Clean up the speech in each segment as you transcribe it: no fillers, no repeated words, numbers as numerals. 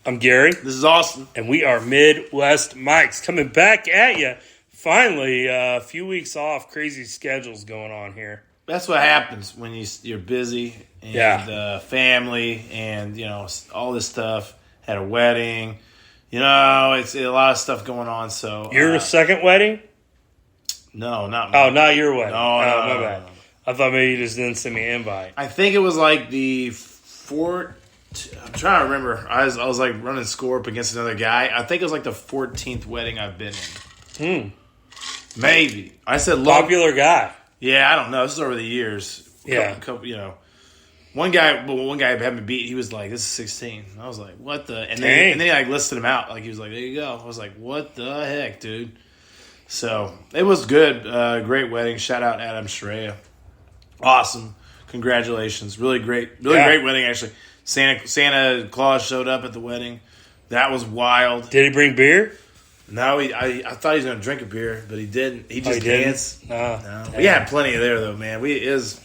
I'm Gary. This is Austin. And we are Midwest Mics coming back at you. Finally, a few weeks off, crazy schedules going on here. That's what happens when you're busy and family and, all this stuff. Had a wedding. It's a lot of stuff going on. So Your second wedding? No, not mine. Oh, not your wedding. No, my bad. No. I thought maybe you just didn't send me an invite. I think it was like the I'm trying to remember. I was like running score up against another guy. I think it was like the 14th wedding I've been in. Maybe. I said popular guy. Yeah, I don't know. This is over the years. One guy had me beat. He was like, "This is 16." I was like, "What the?" And then he like listed him out. Like he was like, "There you go." I was like, "What the heck, dude?" So it was good. Great wedding. Shout out Adam Shreya. Awesome. Congratulations. Really great. Great wedding actually. Santa Claus showed up at the wedding. That was wild. Did he bring beer? No, I thought he was going to drink a beer, but he didn't. He just danced. No. Yeah. We had plenty there, though, man. It was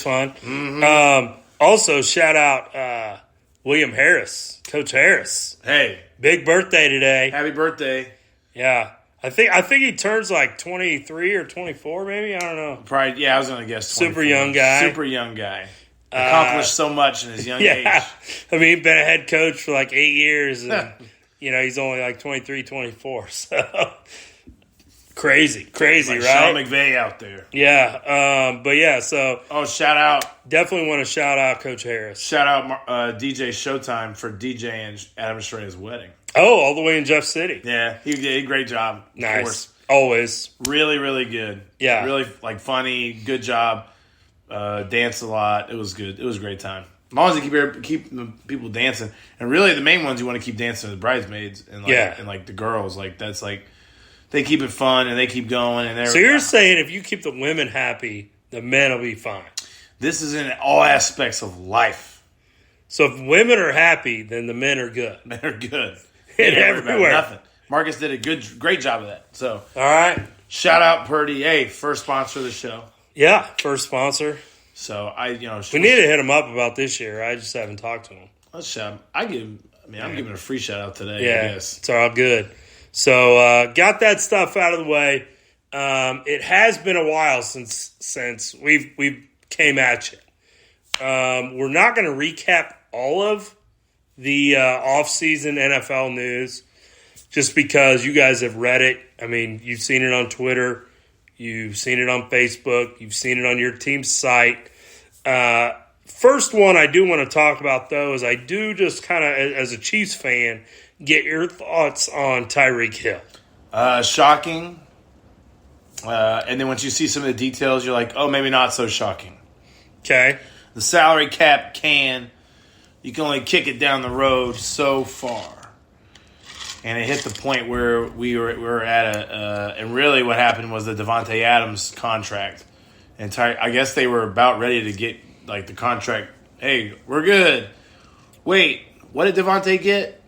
fun. Mm-hmm. Also, shout out William Harris, Coach Harris. Hey. Big birthday today. Happy birthday. Yeah. I think he turns like 23 or 24, maybe. I don't know. Probably, yeah, I was going to guess 24. Super young guy. Super young guy. Accomplished so much in his young age. I mean, he's been a head coach for like 8 years, and he's only like 23, 24. So crazy, like right? Sean McVay out there. Yeah, but yeah. So shout out! Definitely want to shout out Coach Harris. Shout out DJ Showtime for DJing Adam Shreya's wedding. Oh, all the way in Jeff City. Yeah, he did a great job. Nice, of course. Always really, really good. Yeah, really like funny, good job. Danced a lot. It was good. It was a great time. As long as you keep the people dancing, and really the main ones you want to keep dancing are the bridesmaids and the girls. Like that's like they keep it fun and they keep going. And so you're saying if you keep the women happy, the men will be fine. This is in all aspects of life. So if women are happy, then the men are good. Men are good. And everywhere. Nothing. Marcus did a great job of that. So all right, shout out Purdy. Hey, first sponsor of the show. Yeah, first sponsor. So we need to hit him up about this year. I just haven't talked to him. Let's shout. I'm giving a free shout out today. Yeah, I guess. It's all good. So got that stuff out of the way. It has been a while since we've came at you. We're not going to recap all of the off-season NFL news just because you guys have read it. I mean, you've seen it on Twitter. You've seen it on Facebook. You've seen it on your team's site. First one I do want to talk about, though, is I do just kind of, as a Chiefs fan, get your thoughts on Tyreek Hill. Shocking. And then once you see some of the details, you're like, oh, maybe not so shocking. Okay. The salary cap you can only kick it down the road so far. And it hit the point where we were at and really what happened was the Devontae Adams contract. And I guess they were about ready to get like the contract. Hey, we're good. Wait, what did Devontae get?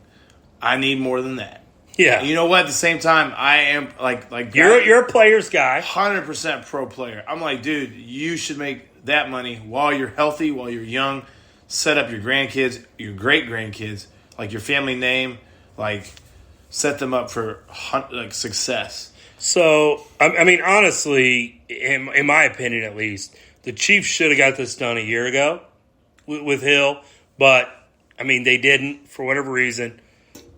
I need more than that. Yeah. And you know what? At the same time, I am like you're a player's guy. 100% pro player. I'm like, dude, you should make that money while you're healthy, while you're young. Set up your grandkids, your great grandkids, like your family name, like. Set them up for success. So, I mean, honestly, in my opinion at least, the Chiefs should have got this done a year ago with Hill. But, I mean, they didn't for whatever reason.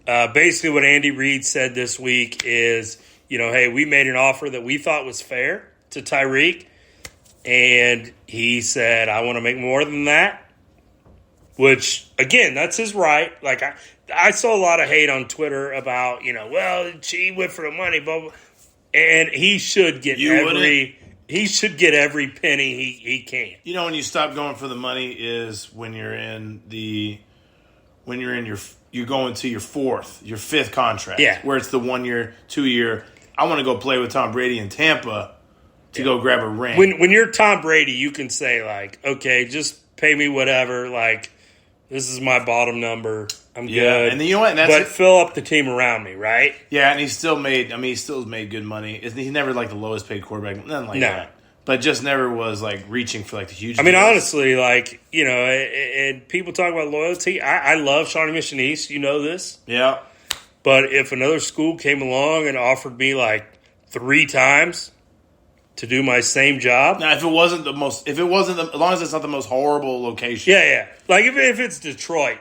Basically what Andy Reid said this week is, hey, we made an offer that we thought was fair to Tyreek. And he said, I want to make more than that. Which, again, that's his right. Like, I saw a lot of hate on Twitter about, he went for the money, blah, blah. And he should get every penny he can. When you stop going for the money is when you're going to your fifth contract. Yeah. Where it's the 1 year, 2 year. I want to go play with Tom Brady in Tampa to go grab a ring. When you're Tom Brady, you can say like, okay, just pay me whatever. Like, this is my bottom number. I'm good. And you know what? But fill up the team around me, right? Yeah, and he's still made good money. He's never like the lowest paid quarterback, nothing like that. but just never was like reaching for like the huge. I mean, honestly, like and people talk about loyalty. I love Shawnee Mission East. You know this, yeah. But if another school came along and offered me like 3 times to do my same job, now as long as it's not the most horrible location, yeah. Like if it's Detroit,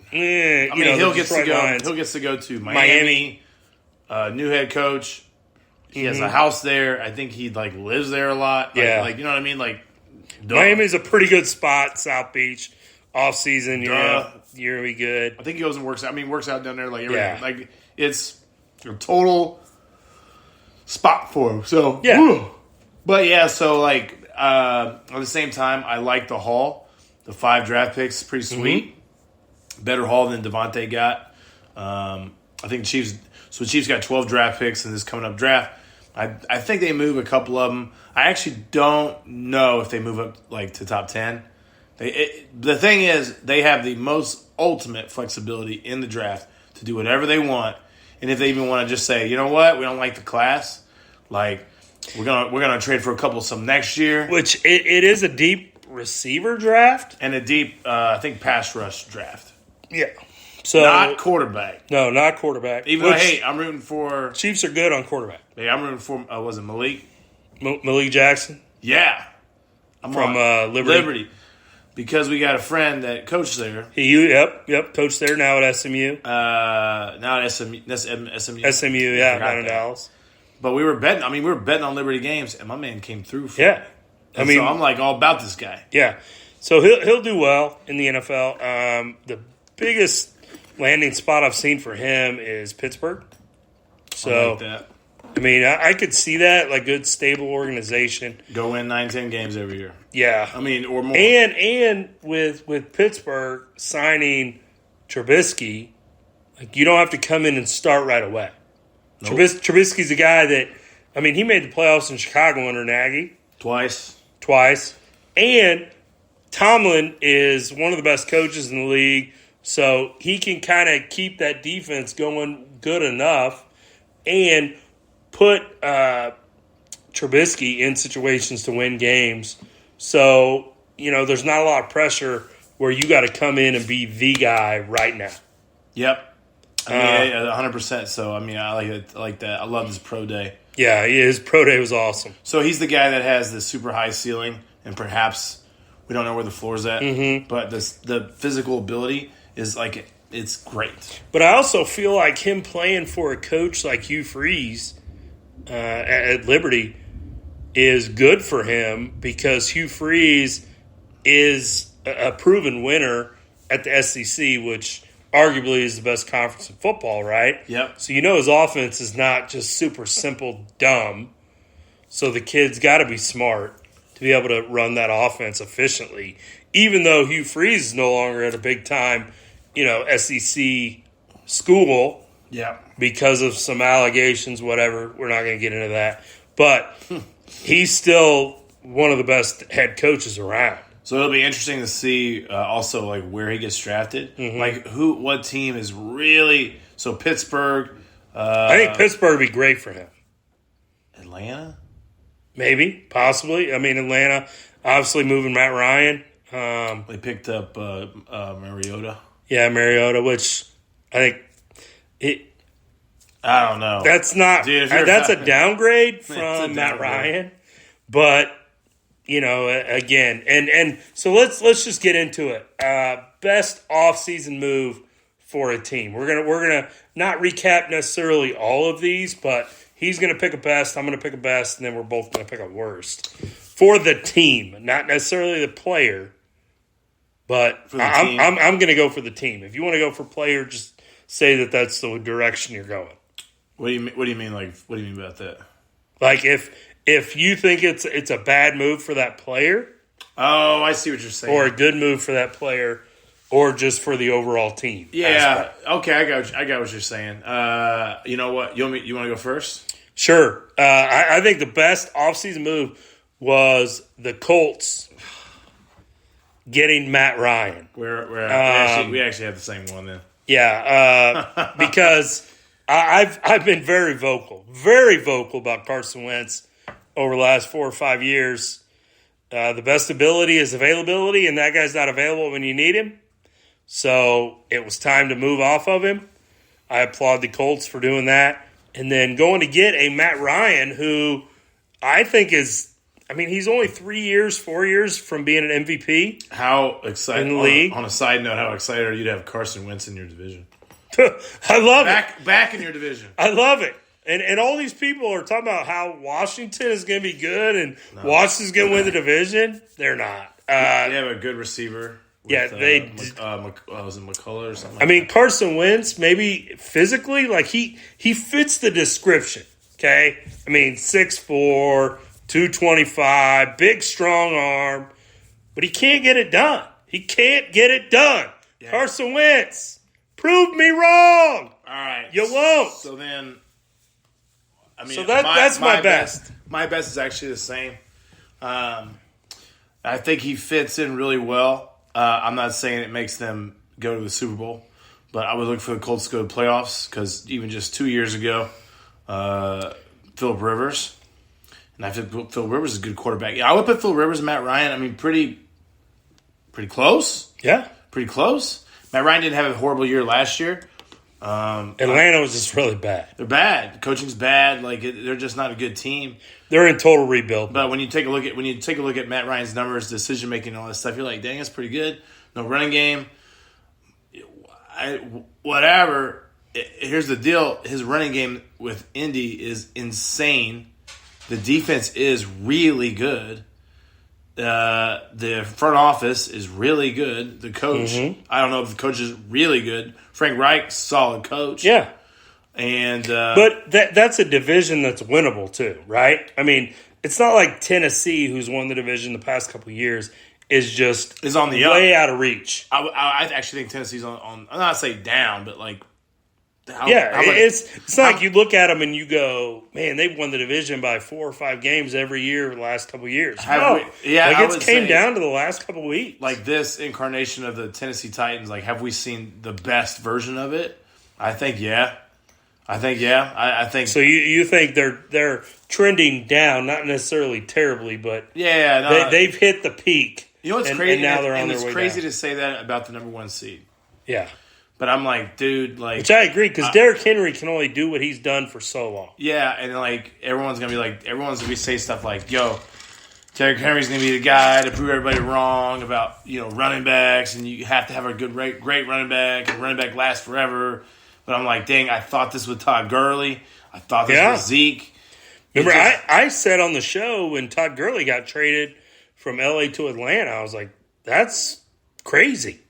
he'll get to go to Miami. New head coach. He has a house there. I think he like lives there a lot. Like you know what I mean. Like Miami's a pretty good spot. South Beach, off season, you're gonna be good. I think he goes and works out. I mean, works out down there like everything. Yeah. Like it's a total spot for him. So but yeah. So like at the same time, I like the haul. The 5 draft picks, pretty sweet. Better haul than Devontae got. I think Chiefs. So the Chiefs got 12 draft picks in this coming up draft. I think they move a couple of them. I actually don't know if they move up like to top 10. The thing is, they have the most ultimate flexibility in the draft to do whatever they want. And if they even want to just say, you know what, we don't like the class, like we're gonna trade for a couple some next year. Which it is a deep receiver draft and a deep I think pass rush draft. Yeah. So not quarterback. No, not quarterback. Even though, hey, I'm rooting for... Chiefs are good on quarterback. Hey, I'm rooting for, was it Malik? Malik Jackson? Yeah. I'm from Liberty. Because we got a friend that coached there. Yep. Coached there, now at SMU. Now at SMU. SMU, yeah, down in Dallas. But we were betting on Liberty games, and my man came through for me. So I'm like all about this guy. Yeah. So he'll do well in the NFL. The biggest landing spot I've seen for him is Pittsburgh. So, I like that. I mean, I could see that, like good, stable organization. Go win 9-10 games every year. Yeah. I mean, or more. And with Pittsburgh signing Trubisky, like you don't have to come in and start right away. Nope. Trubisky's a guy that, I mean, he made the playoffs in Chicago under Nagy. Twice. And Tomlin is one of the best coaches in the league. So he can kind of keep that defense going good enough and put Trubisky in situations to win games. So, there's not a lot of pressure where you got to come in and be the guy right now. Yep. I mean, 100%. So, I mean, I like it. I like that. I love his pro day. Yeah, his pro day was awesome. So he's the guy that has the super high ceiling, and perhaps we don't know where the floor's at, but the physical ability is like it's great. But I also feel like him playing for a coach like Hugh Freeze at Liberty is good for him because Hugh Freeze is a proven winner at the SEC, which arguably is the best conference in football, right? Yep. So his offense is not just super simple dumb. So the kid's got to be smart to be able to run that offense efficiently, even though Hugh Freeze is no longer at a big-time SEC school because of some allegations, whatever. We're not going to get into that. But he's still one of the best head coaches around. So it'll be interesting to see also like where he gets drafted. Like what team is really – so Pittsburgh. I think Pittsburgh would be great for him. Atlanta? Maybe, possibly. I mean, Atlanta, obviously moving Matt Ryan. They picked up Mariota. Yeah, Mariota, which I think I don't know. That's not. Dude, that's a downgrade from Matt Ryan, but again, and so let's just get into it. Best offseason move for a team. We're gonna not recap necessarily all of these, but he's gonna pick a best. I'm gonna pick a best, and then we're both gonna pick a worst for the team, not necessarily the player. But I'm going to go for the team. If you want to go for player, just say that's the direction you're going. What do you mean? Like, what do you mean about that? Like, if you think it's a bad move for that player. Oh, I see what you're saying. Or a good move for that player, or just for the overall team. Yeah. Aspect. Okay, I got what you're saying. You know what? You want to go first? Sure. I think the best offseason move was the Colts getting Matt Ryan. We actually have the same one then. Yeah, because I've been very vocal about Carson Wentz over the last 4 or 5 years. The best ability is availability, and that guy's not available when you need him. So it was time to move off of him. I applaud the Colts for doing that. And then going to get a Matt Ryan, who I think is, he's only 4 years from being an MVP. How excited, in the league. On a side note, how excited are you to have Carson Wentz in your division? I love it. Back in your division. I love it. And all these people are talking about how Washington is going to be good and Washington's going to win the division. They're not. They have a good receiver. With, they was it McCullough or something? Carson Wentz, maybe physically, he fits the description, okay? 6'4", 225, big, strong arm, but he can't get it done. Yeah. Carson Wentz, prove me wrong. All right. You won't. So then, that's my best. My best is actually the same. I think he fits in really well. I'm not saying it makes them go to the Super Bowl, but I would look for the Colts to go to playoffs because even just 2 years ago, Phillip Rivers, and I think Phillip Rivers is a good quarterback. Yeah, I would put Phillip Rivers and Matt Ryan. Pretty close. Yeah, pretty close. Matt Ryan didn't have a horrible year last year. Atlanta was just really bad. They're bad. Coaching's bad. They're just not a good team. They're in total rebuild. But when you take a look at Matt Ryan's numbers, decision making, and all that stuff, you're like, dang, that's pretty good. No running game. Whatever. Here's the deal: his running game with Indy is insane. The defense is really good. The front office is really good. The coach, I don't know if the coach is really good. Frank Reich, solid coach. Yeah. And but that's a division that's winnable too, right? It's not like Tennessee, who's won the division the past couple of years, is on the way up. Out of reach. I actually think Tennessee's on. I'm not saying down, but it's not like you look at them and you go, man, they've won the division by 4 or 5 games every year the last couple of years. It came down to the last couple of weeks. Like this incarnation of the Tennessee Titans, have we seen the best version of it? I think, yeah. I think so. You think they're trending down, not necessarily terribly, but they've hit the peak. You know what's crazy? And now they're on their way down. It's crazy to say that about the number 1 seed. Yeah. But I'm like, dude, which I agree, because Derrick Henry can only do what he's done for so long. Yeah, and everyone's gonna be saying stuff like, yo, Derrick Henry's gonna be the guy to prove everybody wrong about running backs, and you have to have a great running back, and running back lasts forever. But I'm like, dang, I thought this with Todd Gurley. I thought this with Zeke. Remember, I said on the show when Todd Gurley got traded from LA to Atlanta, I was like, that's crazy.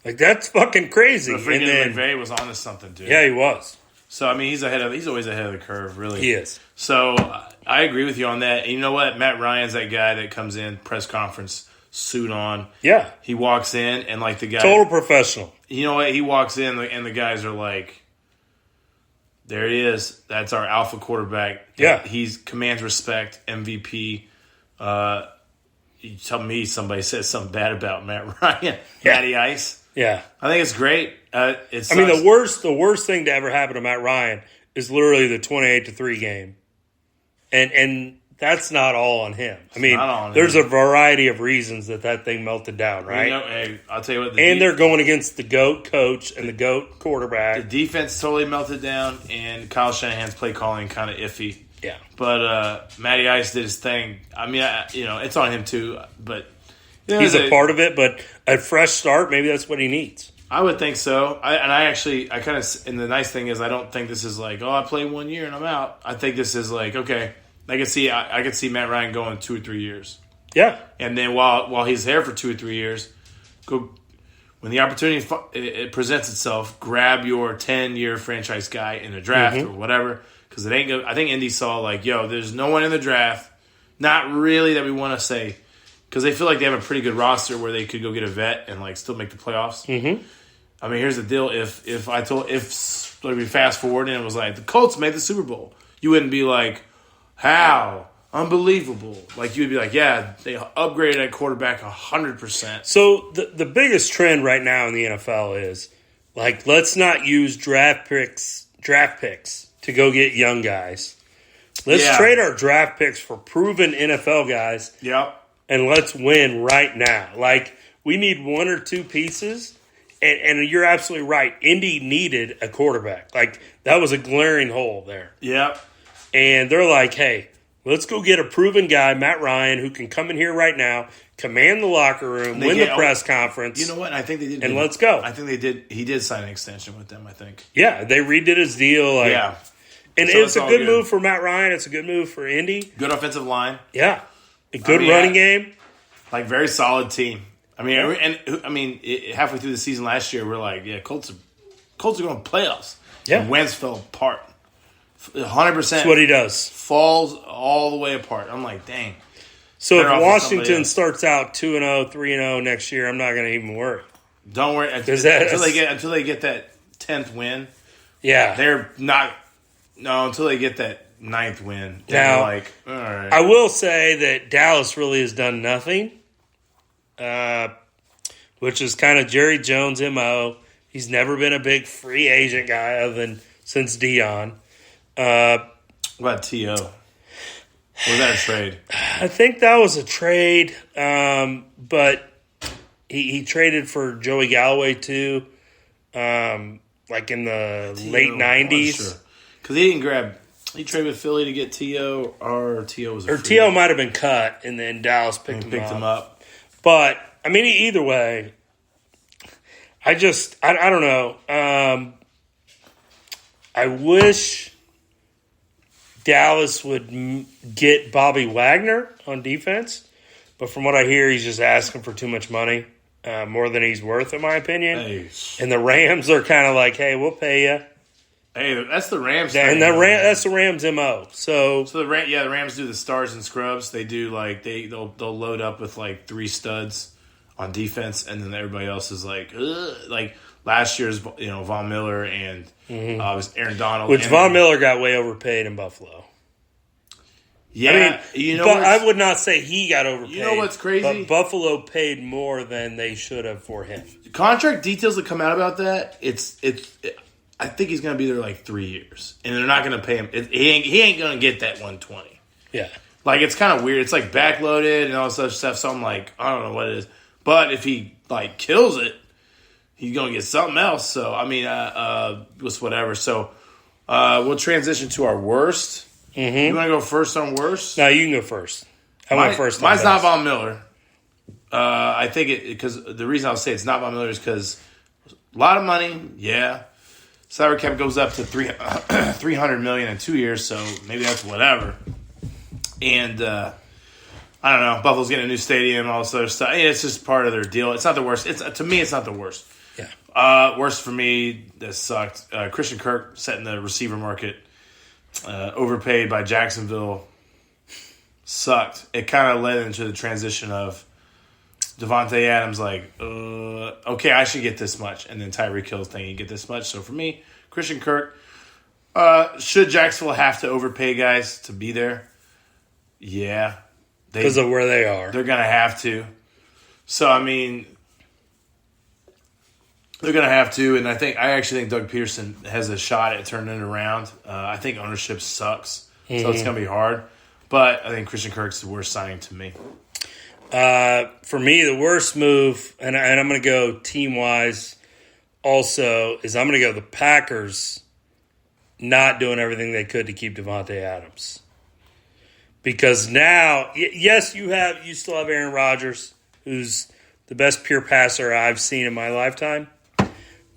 That's fucking crazy. But freaking McVay was on to something, dude. Yeah, he was. So, he's always ahead of the curve, really. He is. So, I agree with you on that. And you know what? Matt Ryan's that guy that comes in, press conference, suit on. Yeah. He walks in, and the guy... Total professional. You know what? He walks in, and the guys are like, there he is. That's our alpha quarterback. Yeah. He commands respect, MVP. You tell me somebody says something bad about Matt Ryan. Matty Ice. Yeah. I think it's great. The worst thing to ever happen to Matt Ryan is literally the 28-3 game. And that's not all on him. There's a variety of reasons that thing melted down, right? I'll tell you what. They're going against the GOAT coach and the GOAT quarterback. The defense totally melted down, and Kyle Shanahan's play calling kind of iffy. Yeah. But Matty Ice did his thing. It's on him too, but... He's a part of it, but a fresh start, maybe that's what he needs. I would think so. And the nice thing is I don't think this is I play 1 year and I'm out. I think this is okay, I could see Matt Ryan going 2 or 3 years. Yeah. And then while he's there for 2 or 3 years, when the opportunity it presents itself, grab your 10-year franchise guy in the draft or whatever, because it ain't good. I think Indy saw there's no one in the draft, not really that we want to say. Because they feel like they have a pretty good roster where they could go get a vet and still make the playoffs. Mm-hmm. Here's the deal: if we fast forward and it was the Colts made the Super Bowl, you wouldn't be like, how unbelievable. You would be like, yeah, they upgraded at quarterback 100%. So the biggest trend right now in the NFL is let's not use draft picks to go get young guys. Let's trade our draft picks for proven NFL guys. Yep. And let's win right now. Like, we need one or two pieces. And you're absolutely right. Indy needed a quarterback. Like, that was a glaring hole there. Yep. And they're like, hey, let's go get a proven guy, Matt Ryan, who can come in here right now, command the locker room, win the press conference. You know what? I think they did. And let's go. I think they did. He did sign an extension with them, I think. Yeah, they redid his deal. Like, yeah. And so it's a good move for Matt Ryan. It's a good move for Indy. Good offensive line. Yeah. A good running game. Like, very solid team. I mean, halfway through the season last year, we're like, yeah, Colts are going to playoffs. Yeah. And Wentz fell apart. 100%. That's what he does. Falls all the way apart. I'm like, dang. So if Washington starts out 2-0, 3-0 next year, I'm not going to even worry. Don't worry until they get that 10th win. Yeah, they're not. No, until they get that 9th win. Now, like, all right. I will say that Dallas really has done nothing, which is kind of Jerry Jones' MO. He's never been a big free agent guy other than since Dion. What about T.O.? Was that a trade? I think that was a trade, but he traded for Joey Galloway too, like in the late 90s. Because he traded with Philly to get T.O. or T.O. was a free T.O. might have been cut, and then Dallas picked him up. But, I mean, either way, I don't know. I wish Dallas would get Bobby Wagner on defense, but from what I hear, he's just asking for too much money, more than he's worth, in my opinion. Hey. And the Rams are kind of like, hey, we'll pay you. Hey, that's the Rams. And that's the Rams' MO. So the Rams do the stars and scrubs. They do like they'll load up with like 3 studs on defense, and then everybody else is like, ugh. Like last year's, Von Miller and was Aaron Donald. Which Von Miller got way overpaid in Buffalo. Yeah, I would not say he got overpaid. You know what's crazy? But Buffalo paid more than they should have for him. Contract details that come out about that, I think he's going to be there like 3 years, and they're not going to pay him. He ain't going to get that 120. Yeah, like it's kind of weird. It's like backloaded and all this other stuff. So I'm like, I don't know what it is, but if he like kills it, he's going to get something else. So I mean, just whatever. So we'll transition to our worst. Mm-hmm. You want to go first on worst? No, you can go first. I went first. Mine's not Von Miller. I think because the reason I'll say it's not Von Miller is because a lot of money. Yeah. Salary cap goes up to $300 million in 2 years, so maybe that's whatever. And I don't know. Buffalo's getting a new stadium, all this other stuff. It's just part of their deal. It's not the worst. To me, it's not the worst. Yeah. Worst for me that sucked. Christian Kirk setting the receiver market, overpaid by Jacksonville, sucked. It kind of led into the transition of Devontae Adams, like, okay, I should get this much. And then Tyreek Hill thinking you get this much. So for me, Christian Kirk, should Jacksonville have to overpay guys to be there? Yeah. Because of where they are. They're going to have to. So, I mean, they're going to have to. And I actually think Doug Peterson has a shot at turning it around. I think ownership sucks. So it's going to be hard. But I think Christian Kirk's the worst signing to me. For me, the worst move, and I'm going to go team-wise also, is I'm going to go the Packers not doing everything they could to keep Devontae Adams. Because now, yes, you still have Aaron Rodgers, who's the best pure passer I've seen in my lifetime.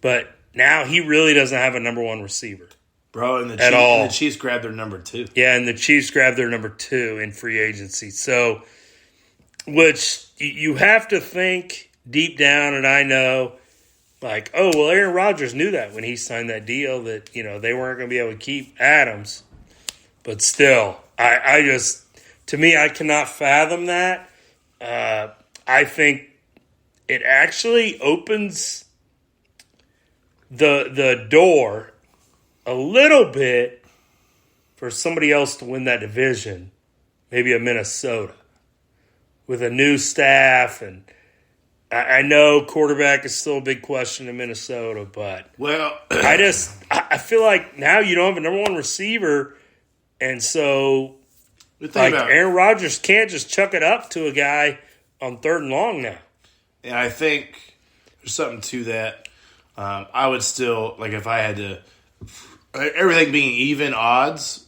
But now he really doesn't have a number one receiver. Bro, and the Chiefs grabbed their number 2. Yeah, and the Chiefs grabbed their number 2 in free agency. So, which you have to think deep down, and I know, like, oh, well, Aaron Rodgers knew that when he signed that deal that, they weren't going to be able to keep Adams. But still, I just, to me, I cannot fathom that. I think it actually opens the door a little bit for somebody else to win that division, maybe a Minnesota, with a new staff. And I know quarterback is still a big question in Minnesota, but well, I feel like now you don't have a number one receiver, And so, Aaron Rodgers can't just chuck it up to a guy on 3rd and long now. And I think there's something to that. I would still, like, if I had to, everything being even odds,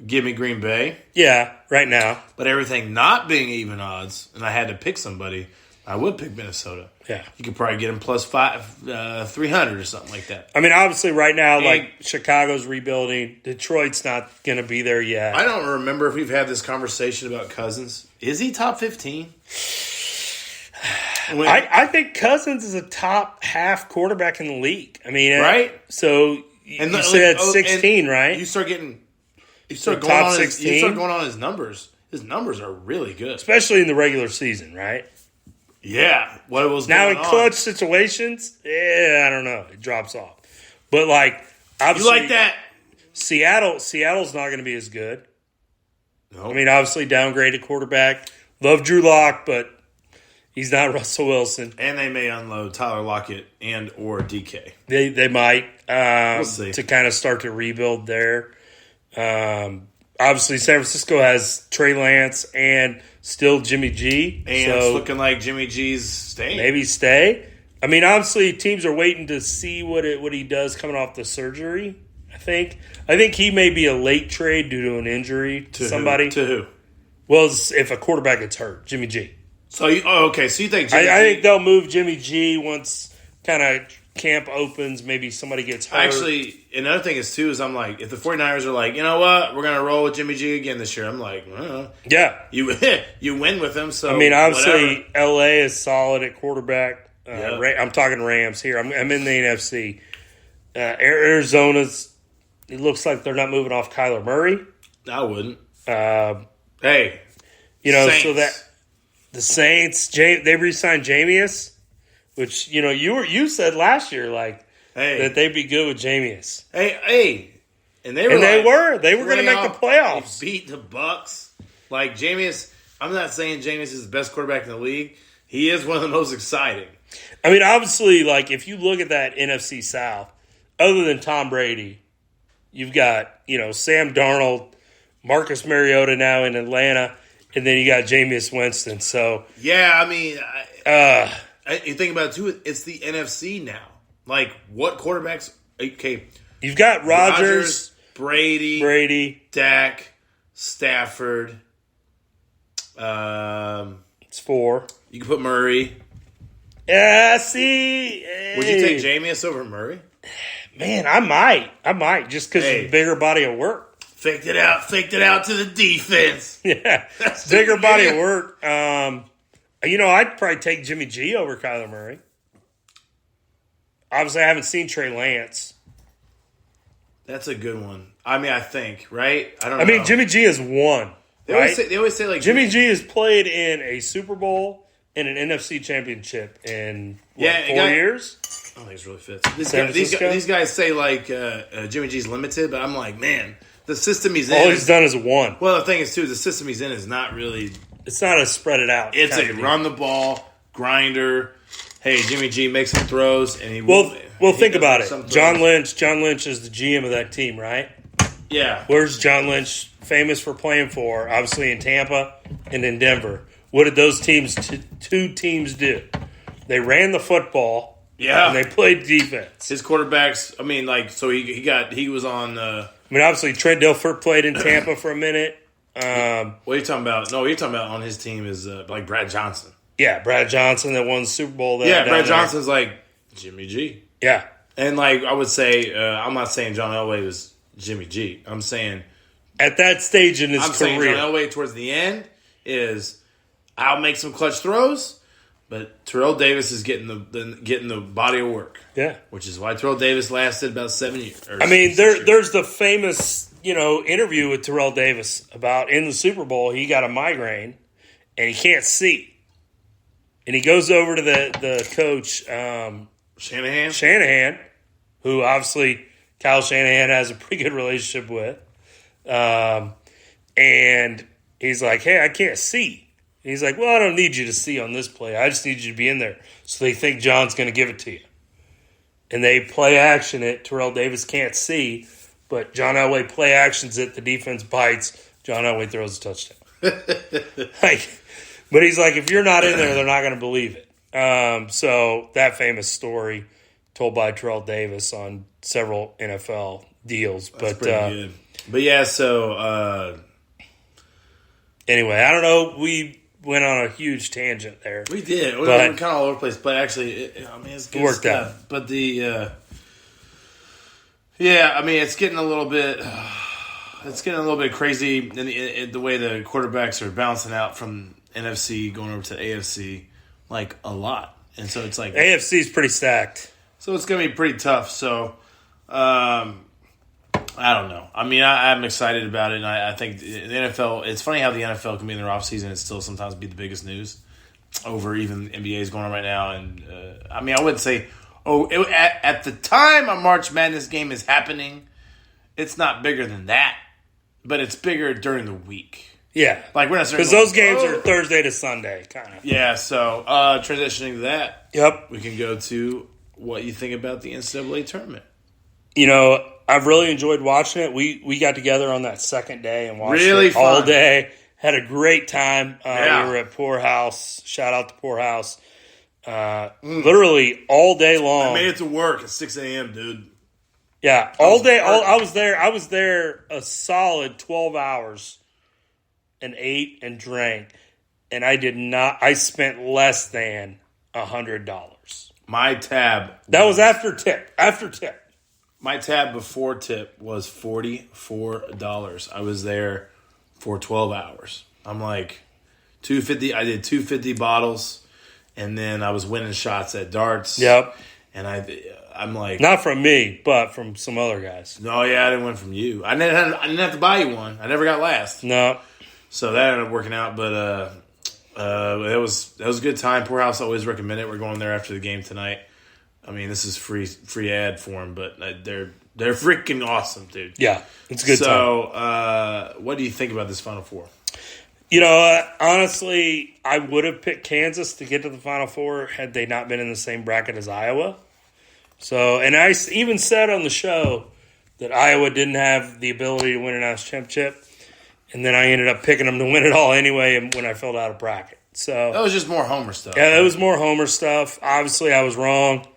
give me Green Bay. Yeah, right now. But everything not being even odds, and I had to pick somebody, I would pick Minnesota. Yeah. You could probably get them plus 300 or something like that. I mean, obviously right now, like, Chicago's rebuilding. Detroit's not going to be there yet. I don't remember if we've had this conversation about Cousins. Is he top 15? I think Cousins is a top half quarterback in the league. I mean, right? So you said 16, right? You start going on his numbers. His numbers are really good, especially in the regular season, right? Yeah. What was now in clutch situations? I don't know. It drops off. But like, obviously, you like that? Seattle's not going to be as good. Nope. I mean, obviously downgraded quarterback. Love Drew Lock, but he's not Russell Wilson. And they may unload Tyler Lockett and or DK. They might we'll see. To kind of start to rebuild there. Obviously, San Francisco has Trey Lance and still Jimmy G. And it's looking like Jimmy G's staying. Maybe stay. I mean, obviously, teams are waiting to see what he does coming off the surgery, I think he may be a late trade due to an injury to somebody. To who? Well, if a quarterback gets hurt, Jimmy G. So, okay. So you think Jimmy G... I think they'll move Jimmy G once kind of camp opens. Maybe somebody gets hurt. Actually, another thing is I'm like, if the 49ers are like, you know what, we're going to roll with Jimmy G again this year, I'm like, yeah. You win with him, so I mean, obviously, whatever. L.A. is solid at quarterback. Yep. I'm talking Rams here. I'm in the NFC. Arizona's, it looks like they're not moving off Kyler Murray. I wouldn't. Hey. Saints. So that the Saints, they re-signed Jameis, which, you said last year, like, that they'd be good with Jameis. Hey. And they were going to make the playoffs. They beat the Bucks. Like, Jameis, I'm not saying Jameis is the best quarterback in the league. He is one of the most exciting. I mean, obviously, like, if you look at that NFC South, other than Tom Brady, you've got, Sam Darnold, Marcus Mariota now in Atlanta, and then you got Jameis Winston. So yeah, I mean, you think about it too. It's the NFC now. Like, what quarterbacks? Okay, you've got Rodgers, Brady, Dak, Stafford. It's 4. You can put Murray. Yeah, see. Would you take Jameis over Murray? Man, I might, just because of the bigger body of work. Faked it out to the defense. Yeah, bigger body of work. I'd probably take Jimmy G over Kyler Murray. Obviously, I haven't seen Trey Lance. That's a good one. I mean, I think, right? I don't know. I mean, Jimmy G has won. They always say like Jimmy G has played in a Super Bowl and an NFC championship in 4 years. I don't think it's really fits. These guys say like Jimmy G's limited, but I'm like, man, the system he's in. All he's done is won. Well, the thing is too, the system he's in is not really. It's not a spread it out. It's a run the ball grinder. Hey, Jimmy G makes some throws, and he well think about it. John Lynch is the GM of that team, right? Yeah. Where's John Lynch famous for playing for? Obviously in Tampa and in Denver. What did those two teams do? They ran the football. Yeah. And they played defense. His quarterbacks, I mean, like, so he was on. I mean, obviously Trent Dilfer played in Tampa for a minute. What are you talking about? No, what you're talking about on his team is like Brad Johnson. Yeah, Brad Johnson that won the Super Bowl. Brad Johnson's like Jimmy G. Yeah. And like I would say, I'm not saying John Elway was Jimmy G. I'm saying at that stage in his career. Saying John Elway towards the end is I'll make some clutch throws, but Terrell Davis is getting the body of work. Yeah. Which is why Terrell Davis lasted about 7 years. I mean, there's the famous, interview with Terrell Davis about in the Super Bowl, he got a migraine and he can't see. And he goes over to the coach, Shanahan, who obviously Kyle Shanahan has a pretty good relationship with. And he's like, hey, I can't see. And he's like, well, I don't need you to see on this play. I just need you to be in there. So they think John's going to give it to you. And they play action it. Terrell Davis can't see. but John Elway play actions it, the defense bites, John Elway throws a touchdown. But he's like, if you're not in there, they're not going to believe it. So that famous story told by Terrell Davis on several NFL deals. That's pretty good. But yeah, so anyway, I don't know. We went on a huge tangent there. We did. We were kind of all over the place, but actually, it's good worked stuff. Out. But it's getting a little bit. It's getting a little bit crazy in the way the quarterbacks are bouncing out from NFC going over to AFC, like a lot, and so it's like AFC is pretty stacked. So it's going to be pretty tough. So I don't know. I mean, I'm excited about it, and I think the NFL. It's funny how the NFL can be in their off season and still sometimes be the biggest news over even NBA is going on right now. And I mean, I wouldn't say at the time a March Madness game is happening, it's not bigger than that. But it's bigger during the week. Yeah. Like we're not because those games are Thursday to Sunday, kind of. Yeah, so transitioning to that, yep, we can go to what you think about the NCAA tournament. You know, I've really enjoyed watching it. We got together on that second day and watched it fun. All day. Had a great time. We were at Poorhouse. Shout out to Poorhouse. Literally all day long. I made it to work at 6 a.m., dude. Yeah, all day. I was there a solid 12 hours and ate and drank. And I spent less than $100. My tab. That was after tip. My tab before tip was $44. I was there for 12 hours. I'm like, $250. I did 250 bottles. And then I was winning shots at darts. Yep. And I'm like, not from me, but from some other guys. No, yeah, I didn't win from you. I didn't have to buy you one. I never got last. No. So that ended up working out, but that was a good time. Poorhouse, always recommend it. We're going there after the game tonight. I mean, this is free ad for them, but they're freaking awesome, dude. Yeah, it's a good time. So, what do you think about this Final Four? You know, honestly, I would have picked Kansas to get to the Final Four had they not been in the same bracket as Iowa. So, and I even said on the show that Iowa didn't have the ability to win an national championship, and then I ended up picking them to win it all anyway when I filled out a bracket. So that was just more Homer stuff. Yeah, that was more Homer stuff. Obviously, I was wrong.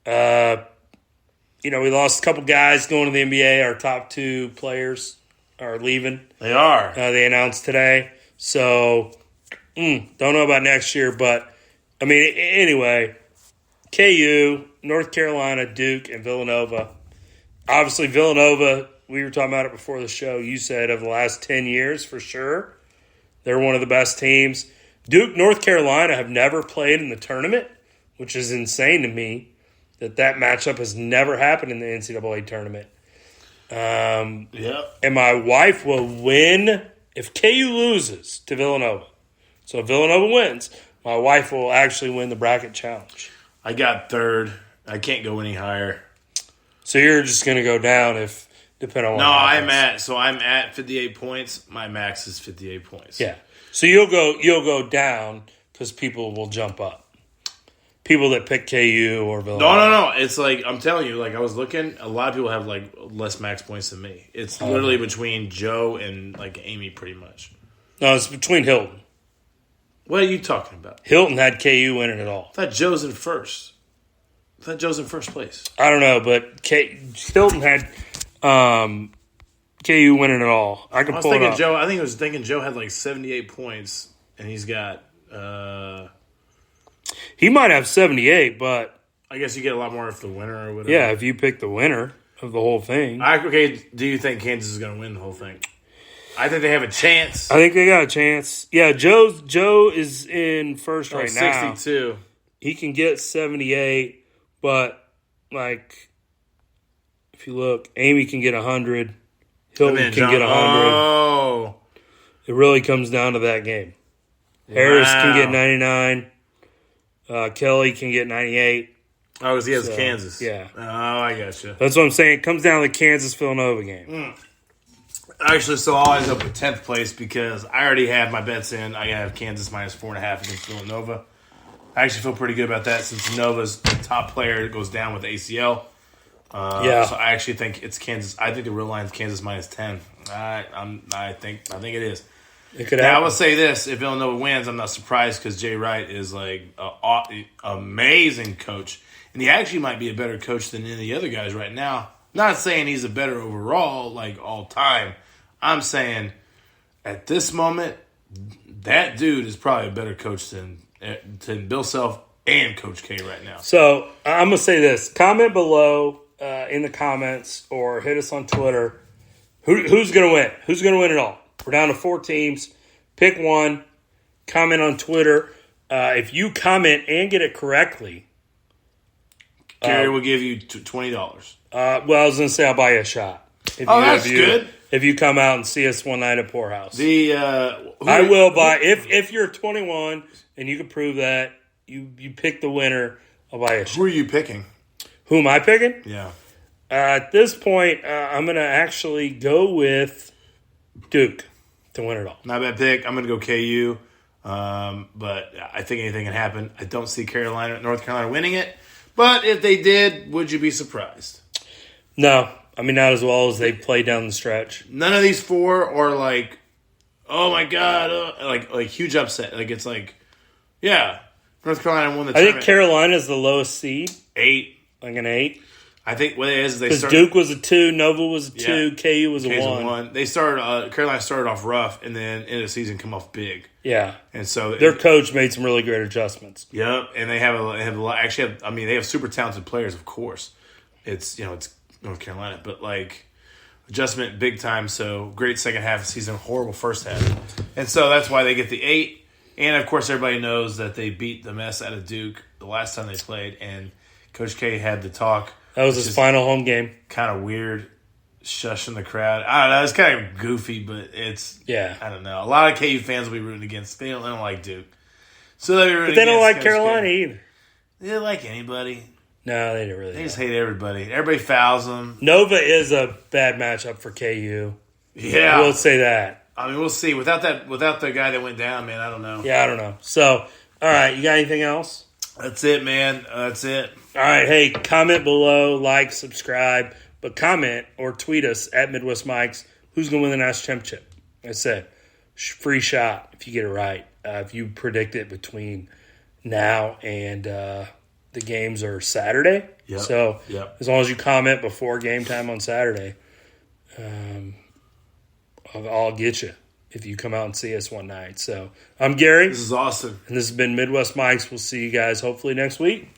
You know, we lost a couple guys going to the NBA. Our top two players are leaving. They are. They announced today. So, don't know about next year, but, I mean, anyway, KU, North Carolina, Duke, and Villanova. Obviously, Villanova, we were talking about it before the show. You said of the last 10 years, for sure, they're one of the best teams. Duke, North Carolina have never played in the tournament, which is insane to me that matchup has never happened in the NCAA tournament. And my wife will win if KU loses to Villanova. So if Villanova wins, my wife will actually win the bracket challenge. I got third. I can't go any higher. So you're just going to go down depending on what happens. I'm at 58 points. My max is 58 points. Yeah. So you'll go down because people will jump up. People that pick KU or Villanova. No. It's like, I'm telling you, like I was looking, a lot of people have like less max points than me. It's literally between Joe and like Amy pretty much. No, it's between Hilton. What are you talking about? Hilton had KU winning it all. I thought Joe's in first. I thought Joe's in first place. I don't know, but Hilton had KU winning it all. I can pull it up. I was thinking Joe had like 78 points, and he's got... he might have 78, but... I guess you get a lot more if the winner or whatever. Yeah, if you pick the winner of the whole thing. Do you think Kansas is going to win the whole thing? I think they have a chance. I think they got a chance. Yeah, Joe is in first right 62. now. 62. He can get 78, but, like, if you look, Amy can get 100. Hilton can get 100. Oh. It really comes down to that game. Harris can get 99. Kelly can get 98. Oh, because he has Kansas. Yeah. Oh, I gotcha. That's what I'm saying. It comes down to the Kansas-Villanova game. Actually, so I'll end up with 10th place because I already have my bets in. I have Kansas minus 4.5 against Villanova. I actually feel pretty good about that since Nova's top player goes down with ACL. So I actually think it's Kansas. I think the real line is Kansas minus 10. I think it is. It could now, happen. I will say this: if Villanova wins, I'm not surprised because Jay Wright is like an amazing coach, and he actually might be a better coach than any of the other guys right now. Not saying he's a better overall, like all time. I'm saying at this moment, that dude is probably a better coach than Bill Self and Coach K right now. So I'm gonna say this: comment below in the comments or hit us on Twitter. Who's gonna win? Who's gonna win it all? We're down to 4 teams. Pick one. Comment on Twitter. If you comment and get it correctly, Gary will give you $20. Well, I was going to say I'll buy you a shot. That's good. If you come out and see us one night at Poorhouse. I will buy. If you're 21 and you can prove that, you pick the winner, I'll buy you a shot. Who are you picking? Who am I picking? Yeah. At this point, I'm going to actually go with Duke to win it all. Not a bad pick. I'm going to go KU. But I think anything can happen. I don't see North Carolina winning it. But if they did, would you be surprised? No. I mean, not as well as they played down the stretch. None of these 4 are like, oh my God, like huge upset. Like it's like, yeah, North Carolina won the tournament. I think Carolina's the lowest seed. 8. Like an 8. I think what it is they because started. Duke was a 2, Nova was a 2, Yeah. KU was a K's 1. They started. Carolina started off rough, and then end of the season come off big. Yeah, and so their coach made some really great adjustments. Yep, and they have a lot. Actually, they have super talented players. Of course, it's North Carolina, but like adjustment big time. So great second half of the season, horrible first half, and so that's why they get the 8. And of course, everybody knows that they beat the mess out of Duke the last time they played, and Coach K had the talk. That was his final home game. Kind of weird, shushing the crowd. I don't know. It's kind of goofy, but it's I don't know. A lot of KU fans will be rooting against. They don't like Duke, so they'll be rooting. But they don't like Coach Carolina K. either. They don't like anybody. No, they don't really. They just hate everybody. Everybody fouls them. Nova is a bad matchup for KU. Yeah, we'll say that. I mean, we'll see. Without the guy that went down, man, I don't know. Yeah, I don't know. So, all right, you got anything else? That's it, man. That's it. All right, hey, comment below, like, subscribe, but comment or tweet us at Midwest Mikes. Who's going to win the national championship? Like I said, free shot if you get it right. If you predict it between now and the games are Saturday. Yep. So Yep. as long as you comment before game time on Saturday, I'll get you if you come out and see us one night. So I'm Gary. This is Austin. And this has been Midwest Mikes. We'll see you guys hopefully next week.